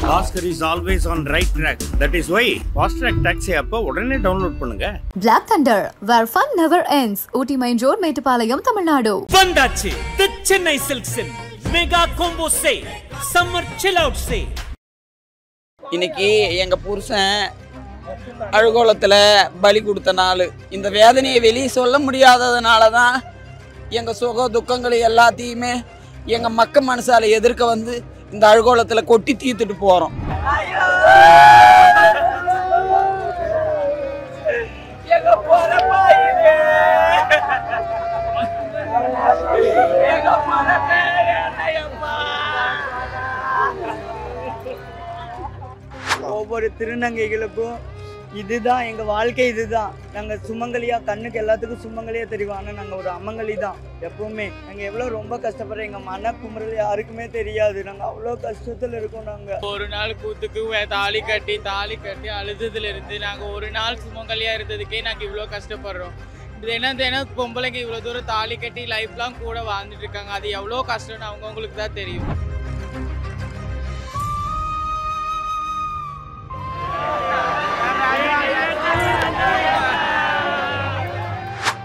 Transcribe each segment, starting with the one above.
Oscar is always on right track. That is why Fast Track Taxi app உடனே download பண்ணுங்க. Black Thunder, where fun never ends. Ooty Main Road, Metupalayam, Tamil Nadu. வந்தாச்சு the Chennai Silks mega combo sale, summer chill out sale. இன்னைக்கு எங்க புருஷன் அழுகோலத்துல பலி கொடுத்த நாள். இந்த வேதனையை வெளியே சொல்ல முடியாததுனால தான் எங்க சுக துக்கங்களை எல்லாத்தையுமே எங்க மக்க மனசால எதிர்க்க வந்து இந்த அழுகோலத்துல கொட்டி தீர்த்துட்டு போறோம். ஒவ்வொரு திருநங்கைகளுக்கும் இதுதான் எங்கள் வாழ்க்கை. இதுதான் நாங்கள் சுமங்கலியா, கண்ணுக்கு எல்லாத்துக்கும் சுமங்கலியாக தெரியும். ஆனால் நாங்கள் ஒரு அம்மங்கலி தான் எப்பவுமே. நாங்கள் எவ்வளோ ரொம்ப கஷ்டப்படுறோம். எங்கள் மன குமுறல் யாருக்குமே தெரியாது. நாங்கள் அவ்வளோ கஷ்டத்தில் இருக்கோம். நாங்கள் ஒரு நாள் கூத்துக்கு தாலி கட்டி அழுதுல இருந்து நாங்கள் ஒரு நாள் சுமங்கலியாக இருந்ததுக்கே நாங்கள் இவ்வளோ கஷ்டப்படுறோம். தினம் பொம்பளைங்க இவ்வளோ தூரம் தாலி கட்டி லைஃப்லாம் கூட வாழ்ந்துட்டு இருக்காங்க. அது எவ்வளோ கஷ்டம்னு அவங்கவுங்களுக்கு தான் தெரியும்.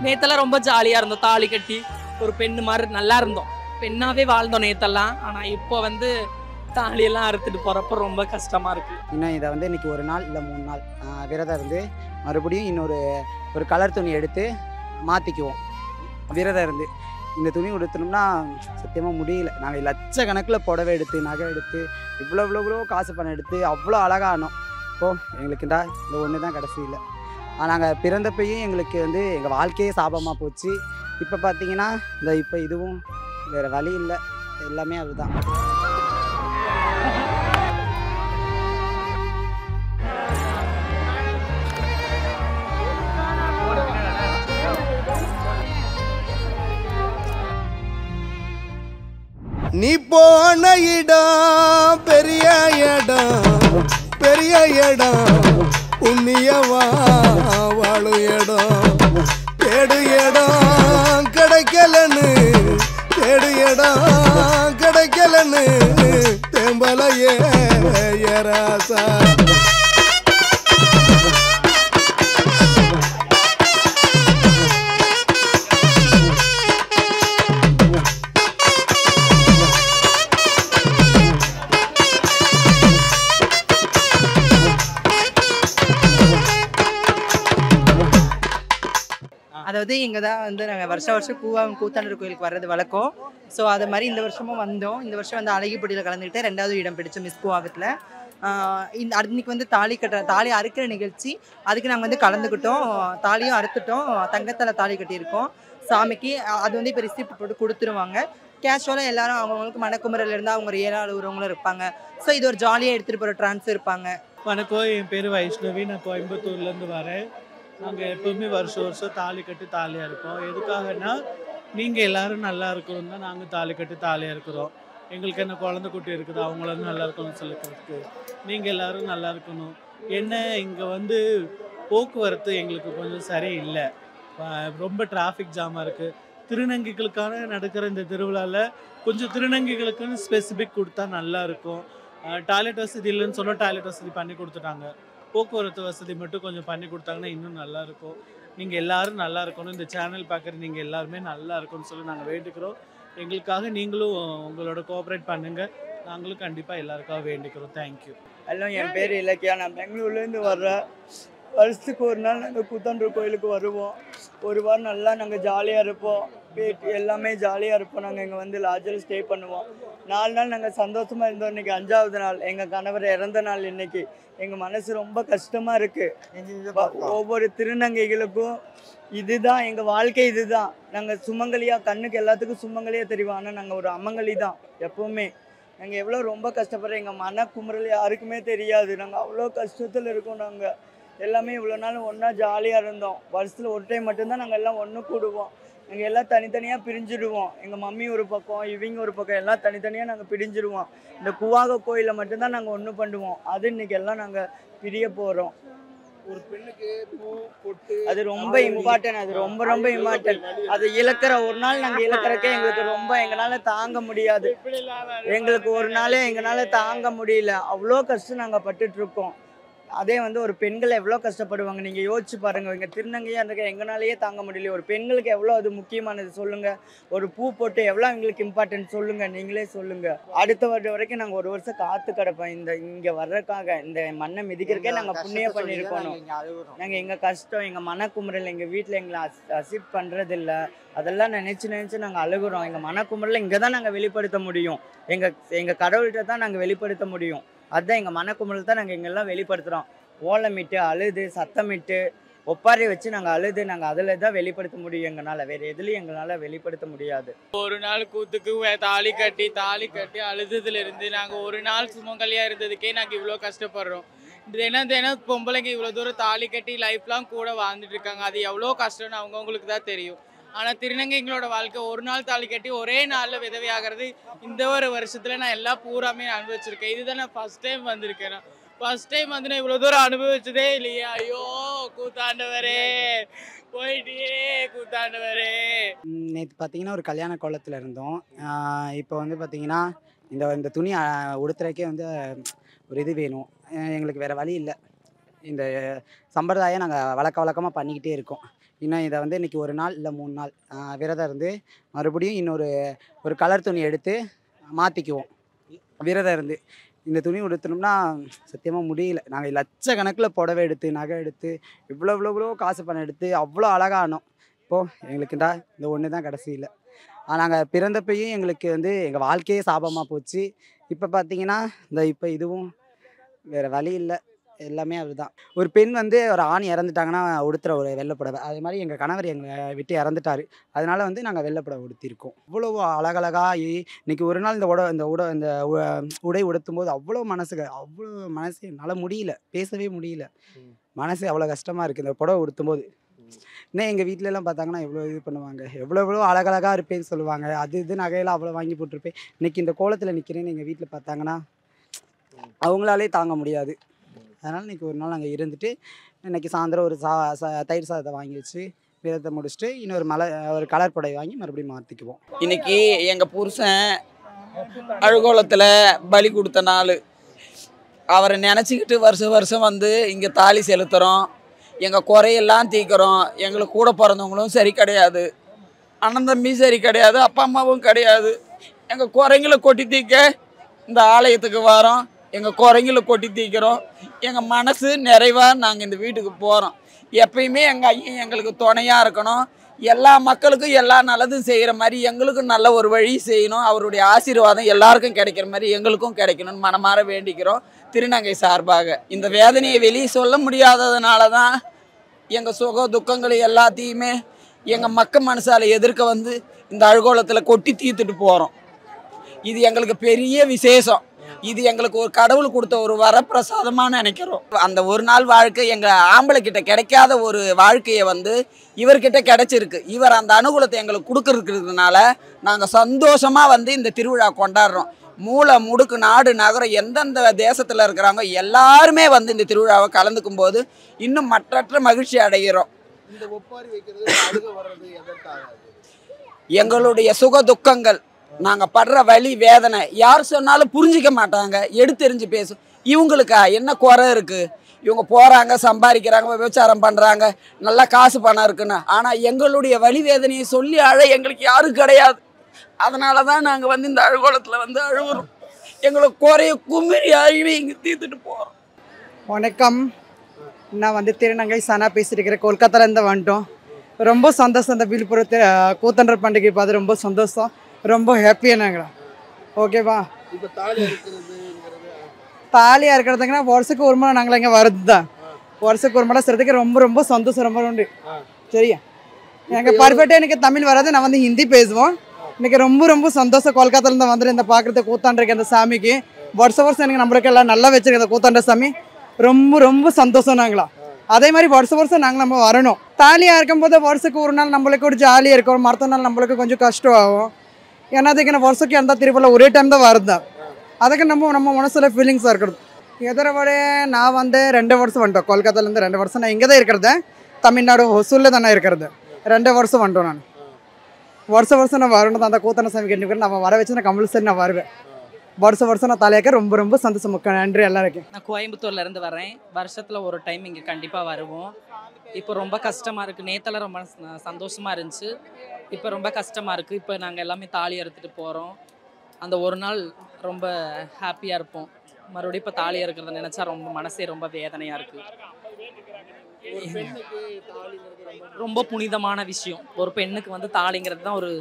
நேத்தெல்லாம் ரொம்ப ஜாலியாக இருந்தோம். தாலி கட்டி ஒரு பெண்ணு மாதிரி நல்லா இருந்தோம். பெண்ணாவே வாழ்ந்தோம் நேத்தெல்லாம். ஆனால் இப்போ தாலியெல்லாம் அறுத்துட்டு போகிறப்ப ரொம்ப கஷ்டமாக இருக்குது. இன்னும் இதை இன்னைக்கு ஒரு நாள் இல்லை 3 நாள் விரதம் இருந்து மறுபடியும் இன்னொரு கலர் துணி எடுத்து மாற்றிக்குவோம். விரதம் இருந்து இந்த துணி கொடுத்தோம்னா சத்தியமாக முடியல. நாங்கள் லட்சக்கணக்கில் புடவை எடுத்து, நகை எடுத்து, இவ்வளோ காசு பணம் எடுத்து அவ்வளோ அழகானோம். இப்போது எங்களுக்குண்டா இந்த ஒன்று தான் கடைசியில். நாங்கள் பிறந்தப்பையும் எங்களுக்கு எங்கள் வாழ்க்கையே சாபமாக போச்சு. இப்போ பார்த்தீங்கன்னா இப்போ இதுவும் வேறு வழி இல்லை. எல்லாமே அதுதான். நீ போன இடம் பெரிய இடம், பெரிய இடம், புண்ணியவா வாழும் இடம். தேடு இடம் கிடைக்கலன்னு, தேடு இடம் கிடைக்கலன்னு தேம்பலையே ஏராசா. அதாவது இங்கே தான் நாங்கள் வருஷம் கூத்தாண்டர் கோயிலுக்கு வர்றது வழக்கம். ஸோ அது மாதிரி இந்த வருஷமும் வந்தோம். இந்த வருஷம் அழகிப்பட்டியில் கலந்துக்கிட்டு 2வது இடம் பிடிச்சோம் மிஸ் கூவாகத்தில். இன்னைக்கு தாலி அறுக்கிற நிகழ்ச்சி. அதுக்கு நாங்கள் கலந்துக்கிட்டோம். தாலியும் அறுத்துட்டோம். தங்கத்தில் தாலி கட்டியிருக்கோம் சாமிக்கு. அது இப்போ ரிசிப்ட் போட்டு கொடுத்துருவாங்க. கேஷுவலாக எல்லாரும் அவங்களுக்கு மனக்குமரில் இருந்தால் அவங்க ஒரு 7 ஆளுறவங்களும் இருப்பாங்க. ஸோ இது ஒரு ஜாலியாக எடுத்துகிட்டு போகிற ட்ரான்ஸ் இருப்பாங்க. வணக்கம், என் பேர் வைஷ்ணவி. நான் கோயம்புத்தூர்லேருந்து வரேன். நாங்கள் எப்போவுமே வருஷம் தாலி கட்டி தாலியாக இருப்போம். எதுக்காகனா நீங்கள் எல்லோரும் நல்லா இருக்கணும் தான் நாங்கள் தாலி கட்டி தாலியாக இருக்கிறோம். எங்களுக்கு என்ன குழந்தை குட்டி இருக்குது, அவங்களும் நல்லா இருக்கணும்னு சொல்லிக்கிறதுக்கு நீங்கள் எல்லோரும் நல்லா இருக்கணும். என்ன இங்கே போக்குவரத்து எங்களுக்கு கொஞ்சம் சரியில்லை. ரொம்ப டிராஃபிக் ஜாமாக இருக்குது. திருநங்கைகளுக்கான நடக்கிற இந்த திருவிழாவில் கொஞ்சம் திருநங்கைகளுக்குன்னு ஸ்பெசிஃபிக் கொடுத்தா நல்லாயிருக்கும். டாய்லெட் வசதி இல்லைன்னு சொன்னால் டாய்லெட் வசதி பண்ணி கொடுத்துட்டாங்க. போக்குவரத்து வசதி மட்டும் கொஞ்சம் பண்ணி கொடுத்தாங்கன்னா இன்னும் நல்லாயிருக்கும். நீங்கள் எல்லோரும் நல்லா இருக்கணும். இந்த சேனல் பார்க்குற நீங்கள் எல்லாருமே நல்லா இருக்கும்னு சொல்லி நாங்கள் வேண்டிக்கிறோம். எங்களுக்காக நீங்களும் உங்களோட கோஆப்ரேட் பண்ணுங்கள். நாங்களும் கண்டிப்பாக எல்லாருக்காக வேண்டிக்கிறோம். தேங்க்யூ. எல்லாம் என் பேர் இலக்கியா. நான் பெங்களூர்லேருந்து வர்றேன். வருஷத்துக்கு ஒரு நாள் நாங்கள் கூத்தாண்டர் கோயிலுக்கு வருவோம். ஒரு வாரம் நல்லா நாங்கள் ஜாலியாக இருப்போம். எல்லாமே ஜாலியாக இருப்போம். நாங்கள் இங்கே லாட்ஜில் ஸ்டே பண்ணுவோம். 4 நாள் நாங்கள் சந்தோஷமாக இருந்தோம். இன்றைக்கி 5வது நாள். எங்கள் கணவர் இறந்த நாள் இன்றைக்கி. எங்கள் மனசு ரொம்ப கஷ்டமாக இருக்குது. ஒவ்வொரு திருநங்கைகளுக்கும் இதுதான் எங்கள் வாழ்க்கை. இதுதான் நாங்கள் சுமங்கலியாக, கண்ணுக்கு எல்லாத்துக்கும் சுமங்கலியாக தெரியும். ஆனால் நாங்கள் ஒரு அம்மங்கலி தான் எப்போவுமே. நாங்கள் எவ்வளோ ரொம்ப கஷ்டப்படுறோம். எங்கள் மன குமுறல் யாருக்குமே தெரியாது. நாங்கள் அவ்வளோ கஷ்டத்தில் இருக்கோம். நாங்கள் எல்லாமே இவ்வளோ நாள் ஒன்றா ஜாலியாக இருந்தோம். வருஷத்தில் ஒரு டைம் மட்டும்தான் நாங்கள் எல்லாம் ஒன்று கூடுவோம். நாங்கள் எல்லாம் தனித்தனியாக பிரிஞ்சிடுவோம். எங்கள் மம்மி ஒரு பக்கம், இவங்க ஒரு பக்கம், எல்லாம் தனித்தனியாக நாங்கள் பிரிஞ்சிடுவோம். இந்த கூவாக கோயிலில் மட்டும்தான் நாங்கள் ஒன்று பண்ணுவோம். அது இன்றைக்கி எல்லாம் நாங்கள் பிரிய போகிறோம். ஒரு பெண்ணுக்கு பூ பொட்டு அது ரொம்ப இம்பார்ட்டன்ட். அது ரொம்ப ரொம்ப இம்பார்ட்டன்ட். அது இழக்கிற ஒரு நாள் நாங்கள் இழக்கிறக்கே எங்களுக்கு ரொம்ப எங்களால் தாங்க முடியாது. எங்களுக்கு ஒரு நாளே எங்களால் தாங்க முடியல. அவ்வளோ கஷ்டம் நாங்கள் பட்டுட்டு இருக்கோம். அதே வந்து ஒரு பெண்கள் எவ்வளோ கஷ்டப்படுவாங்க நீங்கள் யோசிச்சு பாருங்கள். இங்கே திருநங்கையாக இருக்க எங்களாலேயே தாங்க முடியல. ஒரு பெண்களுக்கு எவ்வளோ அது முக்கியமானது சொல்லுங்கள். ஒரு பூ போட்டு எவ்வளோ எங்களுக்கு இம்பார்ட்டன்ட் சொல்லுங்கள், நீங்களே சொல்லுங்கள். அடுத்த வருடம் வரைக்கும் நாங்கள் ஒரு வருஷம் காத்து கிடப்போம். இங்கே வர்றதுக்காக இந்த மண்ணை மிதிக்கிறக்கே நாங்கள் புண்ணியம் பண்ணியிருக்கணும். நாங்கள் எங்கள் கஷ்டம், எங்கள் மனக்குமுறல், எங்கள் வீட்டில் எங்களை அசிப்ட் பண்ணுறதில்ல, அதெல்லாம் நினச்சி நாங்கள் அழுகுறோம். எங்கள் மனக்குமுறலை இங்கே தான் நாங்கள் வெளிப்படுத்த முடியும். எங்கள் கடவுள்கிட்ட தான் நாங்கள் வெளிப்படுத்த முடியும். அதுதான் எங்கள் மனக்குமுறல் தான் நாங்கள் எங்கெல்லாம் வெளிப்படுத்துகிறோம். ஓலமிட்டு அழுது சத்தமிட்டு ஒப்பாரி வச்சு நாங்கள் அழுது நாங்கள் அதில் தான் வெளிப்படுத்த முடியும். எங்களால் வேறு எதுலேயும் எங்களால் வெளிப்படுத்த முடியாது. ஒரு நாள் கூத்துக்கு தாலி கட்டி அழுதுலேருந்து நாங்கள் ஒரு நாள் சுமங்கலியாக இருந்ததுக்கே நாங்கள் இவ்வளோ கஷ்டப்படுறோம். தினம் பொம்பளைங்க இவ்வளோ தூரம் தாலி கட்டி லைஃப்லாம் கூட வாழ்ந்துட்டு இருக்காங்க. அது எவ்வளோ கஷ்டம்னு அவங்கவுங்களுக்கு தான் தெரியும். ஆனால் திருநங்கைங்களோட வாழ்க்கை ஒரு நாள் தாலி கட்டி ஒரே நாளில் விதவை ஆகிறது இந்த ஒரு வருஷத்தில் நான் எல்லாம் பூராமே அனுபவிச்சிருக்கேன். இதுதான் நான் ஃபஸ்ட் டைம் வந்திருக்கேன். நான் ஃபஸ்ட் டைம் வந்து நான் இவ்வளோ தூரம் அனுபவிச்சதே இல்லையே. ஐயோ கூத்தாண்டவரே, போயிட்டே கூத்தாண்டவரே. நேற்று பார்த்தீங்கன்னா ஒரு கல்யாண கோலத்தில் இருந்தோம். இப்போ வந்து பார்த்தீங்கன்னா இந்த துணி உடுத்துறக்கே வந்து ஒரு இது வேணும். எங்களுக்கு வேறு வழி இல்லை. இந்த சம்பிரதாயம் நாங்கள் வழக்கமாக பண்ணிக்கிட்டே இருக்கோம். இன்னும் இதை வந்து இன்றைக்கி ஒரு நாள் இல்லை 3 நாள் விரதம் இருந்து மறுபடியும் ஒரு கலர் துணி எடுத்து மாற்றிக்குவோம். விரதம் இருந்து இந்த துணி உடுத்தணும்னா சத்தியமாக முடியல. நாங்கள் லட்சக்கணக்கில் புடவை எடுத்து நகை எடுத்து இவ்வளோ காசு பணம் எடுத்து அவ்வளோ அழகானோம். இப்போது எங்களுக்குண்டா இந்த ஒன்று தான் கடைசியில். நாங்கள் பிறந்தப்பையும் எங்களுக்கு வந்து எங்கள் வாழ்க்கையே சாபமாக போச்சு. இப்போ பார்த்தீங்கன்னா இப்போ இதுவும் வேறு வழி இல்லை. எல்லாமே அதுதான். ஒரு பெண் வந்து ஒரு ஆண் இறந்துட்டாங்கன்னா உடுத்துகிற ஒரு வெள்ளைப்புடவை, அதே மாதிரி எங்கள் கணவர் எங்களை விட்டு இறந்துட்டார். அதனால் வந்து நாங்கள் வெள்ளைப்புடவை உடுத்தியிருக்கோம். அவ்வளோ அழகழகாகி இன்றைக்கி ஒரு நாள் இந்த உடை உடுத்தும் போது அவ்வளோ மனசு என்னால் முடியல, பேசவே முடியல. மனசு அவ்வளோ கஷ்டமாக இருக்குது இந்த புடவை உடுத்தும் போது. இன்னும் எங்கள் வீட்டிலலாம் பார்த்தாங்கன்னா எவ்வளோ இது பண்ணுவாங்க, எவ்வளோ அழகழகாக இருப்பேன்னு சொல்லுவாங்க. இது நகையெல்லாம் அவ்வளோ வாங்கி போட்டிருப்பேன். இன்றைக்கி இந்த கோலத்தில் நிற்கிறேன்னு எங்கள் வீட்டில் பார்த்தாங்கன்னா அவங்களாலே தாங்க முடியாது. அதனால் இன்றைக்கி ஒரு நாள் நாங்கள் இருந்துட்டு இன்றைக்கி சாயந்தரம் ஒரு தயிர் சாதத்தை வாங்கி வச்சு விரதத்தை முடிச்சுட்டு ஒரு கலர் புடவை வாங்கி மறுபடியும் மாற்றிக்குவோம். இன்றைக்கி எங்கள் புருஷன் அழுகோலத்தில் பலி கொடுத்த நாள். அவரை நினச்சிக்கிட்டு வருஷம் வந்து இங்கே தாலி செலுத்துகிறோம். எங்கள் குறையெல்லாம் தீர்க்குறோம். எங்களுக்கு கூட பிறந்தவங்களும் சரி கிடையாது, அண்ணன் தம்பி சரி கிடையாது, அப்பா அம்மாவும் கிடையாது. எங்கள் குறைங்களை கொட்டி தீர்க்க இந்த ஆலயத்துக்கு வரோம். எங்கள் குறைங்களை கொட்டி தீர்க்கிறோம். எங்கள் மனசு நிறைவாக நாங்கள் இந்த வீட்டுக்கு போகிறோம். எப்பயுமே எங்கள் ஐயன் எங்களுக்கு துணையாக இருக்கணும். எல்லா மக்களுக்கும் எல்லா நல்லதும் செய்கிற மாதிரி எங்களுக்கும் நல்ல ஒரு வழி செய்யணும். அவருடைய ஆசீர்வாதம் எல்லாருக்கும் கிடைக்கிற மாதிரி எங்களுக்கும் கிடைக்கணும்னு மனமாற வேண்டிக்கிறோம். திருநங்கை சார்பாக இந்த வேதனையை வெளியே சொல்ல முடியாததுனால தான் எங்கள் சுக துக்கங்களை எல்லாத்தையுமே எங்கள் மக்கள் மனசால் எதிர்க்க வந்து இந்த அழுகோலத்தில் கொட்டி தீர்த்துட்டு போகிறோம். இது எங்களுக்கு பெரிய விசேஷம். இது எங்களுக்கு ஒரு கடவுள் கொடுத்த ஒரு வரப்பிரசாதமாக நினைக்கிறோம். அந்த ஒரு நாள் வாழ்க்கை எங்கள் ஆம்பளை கிட்ட கிடைக்காத ஒரு வாழ்க்கையை வந்து இவர்கிட்ட கிடைச்சிருக்கு. இவர் அந்த அனுகூலத்தை எங்களுக்கு கொடுக்கறதுனால நாங்கள் சந்தோஷமாக வந்து இந்த திருவிழா கொண்டாடுறோம். மூளை முடுக்கு நாடு நகரம் எந்தெந்த தேசத்தில் இருக்கிறாங்க எல்லாருமே வந்து இந்த திருவிழாவை கலந்துக்கும் போது இன்னும் மற்றற்ற மகிழ்ச்சி அடைகிறோம். எங்களுடைய சுக துக்கங்கள், நாங்கள் படுற வலி வேதனை யார் சொன்னாலும் புரிஞ்சிக்க மாட்டாங்க, எடுத்தெறிஞ்சு பேசும். இவங்களுக்கு என்ன குறை இருக்குது? இவங்க போகிறாங்க, சம்பாதிக்கிறாங்க, விபச்சாரம் பண்ணுறாங்க, நல்லா காசு பணம் இருக்குன்னு. ஆனால் எங்களுடைய வலி வேதனையை சொல்லி அழ எங்களுக்கு யாரும் கிடையாது. அதனால தான் நாங்கள் வந்து இந்த அழுகோலத்தில் வந்து அழுகுறோம். எங்களுக்கு குறைய குமிரி அழுவி இங்கே தீர்த்துட்டு போகிறோம். வணக்கம், நான் வந்து திருநங்கை சனா பேசியிருக்கிறேன். கொல்கத்தாலேருந்து வந்துட்டோம். ரொம்ப சந்தோஷம். இந்த விழுப்புரத்து கூத்தண்டர் பண்டிகை பார்த்து ரொம்ப சந்தோஷம், ரொம்ப ஹாப்பியாக நாங்களா. ஓகேவா? இப்போ தாலியாக இருக்கிறதுங்கன்னா வருஷத்துக்கு ஒரு முறை நாங்கள் இங்கே வருது தான். வருஷத்துக்கு ஒரு முறை செய்கிறதுக்கு ரொம்ப ரொம்ப சந்தோஷம், ரொம்ப உண்டு. சரியா? எனக்கு பர்ஃபெக்டாக எனக்கு தமிழ் வராது, நான் வந்து ஹிந்தி பேசுவோம். இன்றைக்கி ரொம்ப ரொம்ப சந்தோஷம். கொல்கத்தாலேருந்து வந்துட்டு இந்த பார்க்குறது கூத்தாண்டிருக்க அந்த சாமிக்கு வருஷம் எனக்கு நம்மளுக்கு எல்லாம் நல்லா வச்சுருக்க அந்த கூத்தாண்ட சாமி ரொம்ப ரொம்ப சந்தோஷம் நாங்களா. அதே மாதிரி வருஷம் நாங்கள் நம்ம வரணும். தாலியாக இருக்கும்போது வருஷத்துக்கு ஒரு நாள் நம்மளுக்கு ஒரு ஜாலியாக இருக்கும், மற்ற நாள் நம்மளுக்கு கொஞ்சம் கஷ்டம் ஆகும். ஏன்னா அதுக்கு நான் வருஷத்துக்கு எந்த திருப்பதியில் ஒரே டைம் தான் வருது. அதுக்கு நம்ம மனசில் ஃபீலிங்ஸாக இருக்கிறது. எதிரவடை நான் வந்து 2 வருஷம் வந்துட்டோம். கொல்கத்தாலேருந்து 2 வருஷம் நான் இங்கே தான் இருக்கிறது. தமிழ்நாடு ஹொசூரில் தானே இருக்கிறது. 2 வருஷம் வந்துட்டோம். நான் வருஷம் நான் வரணும் தான். அந்த கூத்தன சாமி கேட்டு நான் வர வச்சு நான் கம்பல்சரி நான் வருவேன். வருஷம் நான் தலையாக்க ரொம்ப ரொம்ப சந்தோஷம். நன்றி எல்லாருக்கும். நான் கோயம்புத்தூர்லேருந்து வரேன். வருஷத்தில் ஒரு டைம் இங்கே கண்டிப்பாக வருவோம். இப்போ ரொம்ப கஷ்டமாக இருக்குது. நேத்தெல்லாம் ரொம்ப சந்தோஷமாக இருந்துச்சு. இப்போ ரொம்ப கஷ்டமாக இருக்குது. இப்போ நாங்கள் எல்லாமே தாலி அறுத்துட்டு போகிறோம். அந்த ஒரு நாள் ரொம்ப ஹாப்பியாக இருப்போம். மறுபடியும் இப்போ தாலி அறுக்கிறத நினச்சா ரொம்ப மனசே ரொம்ப வேதனையாக இருக்குது. ரொம்ப புனிதமான விஷயம். ஒரு பெண்ணுக்கு வந்து தாலிங்கிறது தான் ஒரு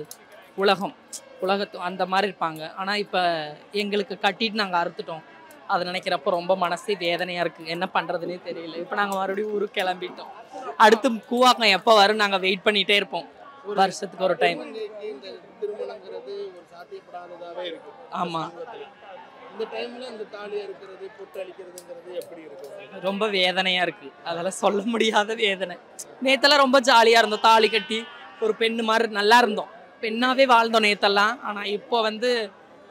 உலகத்து அந்த மாதிரி இருப்பாங்க. ஆனால் இப்போ எங்களுக்கு கட்டிட்டு நாங்கள் அறுத்துட்டோம். அதை நினைக்கிறப்போ ரொம்ப மனசே வேதனையாக இருக்குது. என்ன பண்ணுறதுனே தெரியல. இப்போ நாங்கள் மறுபடியும் ஊருக்கு கிளம்பிட்டோம். அடுத்து கூவாக்கம் எப்போ வரும் நாங்கள் வெயிட் பண்ணிகிட்டே இருப்போம். வருஷத்துக்கு ஒரு டைம். ஆமாம். ரொம்ப வேதனையாக இருக்குது. அதெல்லாம் சொல்ல முடியாத வேதனை. நேத்தெல்லாம் ரொம்ப ஜாலியாக இருந்தோம். தாலி கட்டி ஒரு பெண்ணு மாதிரி நல்லா இருந்தோம். பெண்ணாவே வாழ்ந்தோம் நேத்தெல்லாம். ஆனால் இப்போ வந்து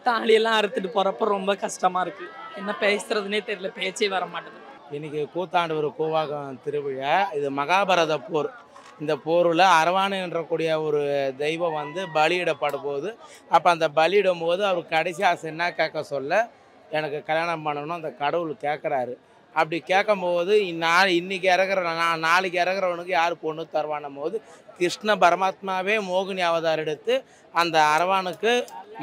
தாலியெல்லாம் அறுத்துட்டு போகிறப்ப ரொம்ப கஷ்டமாக இருக்குது. என்ன பேசுறதுனே தெரியல. பேச்சே வர மாட்டேது. இன்னைக்கு கூத்தாண்டவர் கூவாகம் திருவிழா. இது மகாபாரத போர். இந்த போரில் அரவான் என்றக்கூடிய ஒரு தெய்வம் வந்து பலியிடப்பட போகுது. அப்போ அந்த பலியிடும் போது அவர் கடைசி ஆசை என்ன கேட்க சொல்ல, எனக்கு கல்யாணம் பண்ணணும் அந்த கடவுள் கேட்குறாரு. அப்படி கேட்கும்போது இன்னைக்கு நாளைக்கு இறங்குறவனுக்கு யார் பொண்ணு தருவானும் போது கிருஷ்ண பரமாத்மாவே மோகினி அவதாரம் எடுத்து அந்த அரவானுக்கு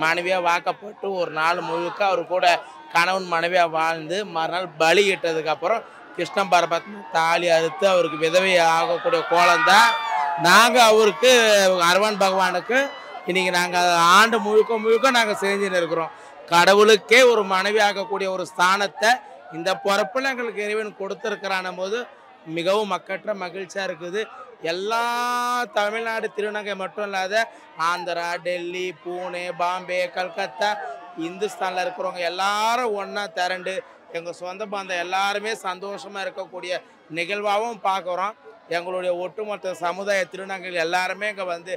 மனைவியாக வாக்கப்பட்டு ஒரு நாள் முழுக்க அவர் கூட கணவன் மனைவியாக வாழ்ந்து மறுநாள் பலி இட்டதுக்கப்புறம் கிருஷ்ண பரமாத்மா தாலி அறுத்து அவருக்கு விதவை ஆகக்கூடிய கோலம்தான் நாங்கள் அவருக்கு அரவான் பகவானுக்கு இன்றைக்கி நாங்கள் ஆண்டு முழுக்க நாங்கள் செஞ்சுன்னு இருக்கிறோம். கடவுளுக்கே ஒரு மனைவி ஆகக்கூடிய ஒரு ஸ்தானத்தை இந்த பொறுப்பில் எங்களுக்கு இறைவன் கொடுத்துருக்கிறான போது மிகவும் மக்கற்ற மகிழ்ச்சியாக இருக்குது. எல்லா தமிழ்நாடு திருநங்கை மட்டும் இல்லாத ஆந்திரா, டெல்லி, பூனே, பாம்பே, கல்கத்தா, இந்துஸ்தானில் இருக்கிறவங்க எல்லாரும் ஒன்றா திரண்டு எங்கள் சொந்த பந்தம் எல்லாருமே சந்தோஷமாக இருக்கக்கூடிய நிகழ்வாகவும் பார்க்குறோம். எங்களுடைய ஒட்டுமொத்த சமுதாய திருநங்கைகள் எல்லாருமே இங்கே வந்து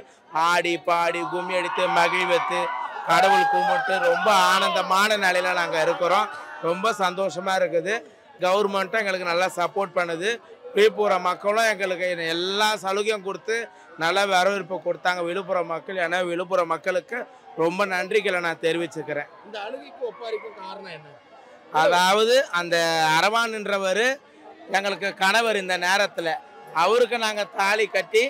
ஆடி பாடி கும்மி அடித்து மகிழ்வித்து கடவுள் கும்பிட்டு ரொம்ப ஆனந்தமான நிலையில் நாங்கள் இருக்கிறோம். ரொம்ப சந்தோஷமாக இருக்குது. கவர்மெண்ட்டும் எங்களுக்கு நல்லா சப்போர்ட் பண்ணுது. விழுப்புரம் மக்களும் எங்களுக்கு எல்லா சலுகையும் கொடுத்து நல்ல வரவேற்பு கொடுத்தாங்க விழுப்புரம் மக்கள். ஏன்னா விழுப்புரம் மக்களுக்கு ரொம்ப நன்றிகளை நான் தெரிவிச்சுக்கிறேன். இந்த அழுகைக்கு ஒப்பாரிக்கும் காரணம் என்ன? அதாவது அந்த அரவான்ன்றவர் எங்களுக்கு கணவர். இந்த நேரத்தில் அவருக்கு நாங்கள் தாலி கட்டி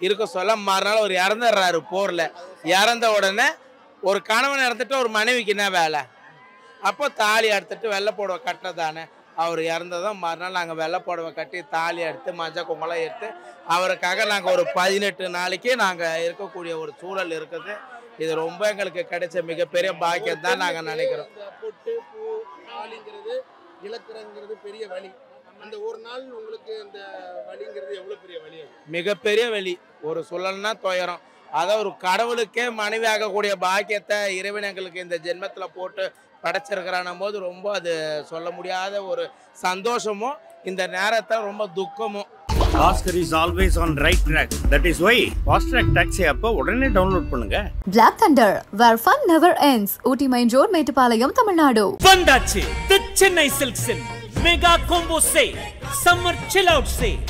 இருக்க சொல்ல மறுநாள் அவர் இறந்துடுறாரு போரில். இறந்த உடனே ஒரு கணவன் இறந்துட்டு ஒரு மனைவிக்கு என்ன வேலை? அப்போ தாலி எடுத்துட்டு வெள்ளை புடவை கட்டுறதானே. அவர் இறந்ததும் மறுநாள் நாங்கள் வெள்ளை புடவை கட்டி தாலி எடுத்து மஞ்சள் கும்பலாம் எடுத்து அவருக்காக நாங்கள் ஒரு 18 நாளைக்கு நாங்கள் இருக்கக்கூடிய ஒரு சூழல் இருக்குது. இது ரொம்ப எங்களுக்கு கிடைச்ச மிகப்பெரிய பாக்கியம் தான் நாங்கள் நினைக்கிறோம். பொட்டு பூ தாலிங்கிறது இழக்கிறங்கிறது பெரிய வலி. அந்த ஒரு நாள் உங்களுக்கு இந்த வலிங்கிறது எவ்வளோ பெரிய வலி? மிகப்பெரிய வலி. ஒரு சொல்லணும்னா துயரம். அதாவது ஒரு கடவுளுக்கே மனைவி ஆகக்கூடிய பாக்கியத்தை இறைவன் எங்களுக்கு இந்த ஜென்மத்தில் போட்டு படைச்சிருக்கிறான போது ரொம்ப அது சொல்ல முடியாத ஒரு சந்தோஷமும் இந்த நேரத்தில் ரொம்ப துக்கமும். Oscar is always on right track. That is why Fast Track Taxi app உடனே டவுன்லோட் பண்ணுங்க. Black Thunder, where fun never ends. Ooty Main Road, Mettupalayam, Tamil Nadu. வந்தாச்சு The Chennai Silks Mega Combo Sale Summer Chill Out Sale.